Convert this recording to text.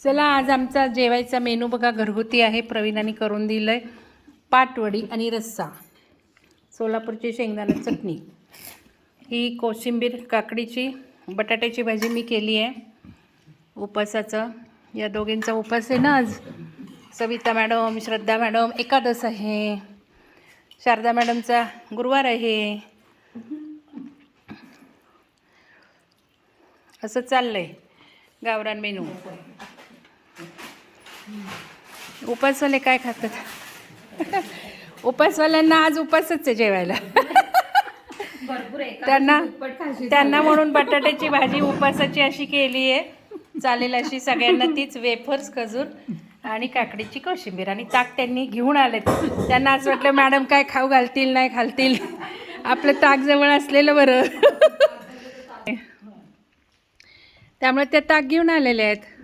चला आज आमचा जेवायचा मेनू बघा घरगुती आहे. प्रवीणाने करून दिलं आहे पाटवडी आणि रस्सा, सोलापूरची शेंगदाणा चटणी, ही कोशिंबीर काकडीची बटाट्याची भाजी मी केली आहे. उपासाचं या दोघींचा उपास आहे ना आज. सविता मॅडम, श्रद्धा मॅडम एकादश आहे, शारदा मॅडमचा गुरुवार आहे. असं चाललं आहे गावरान मेनू. उपासवाले काय खातात? उपासवाल्यांना आज उपासच आहे जेवायला. त्यांना म्हणून बटाट्याची भाजी उपासाची अशी केली आहे. चालेल अशी सगळ्यांना तीच, वेफर्स, खजूर आणि काकडीची कोशिंबीर आणि ताक त्यांनी घेऊन आलेत. त्यांना असं वाटलं मॅडम काय खाऊ घालतील नाही घालतील, आपलं ताक जवळ असलेलं बरं. त्यामुळे ते ताक घेऊन आलेले आहेत.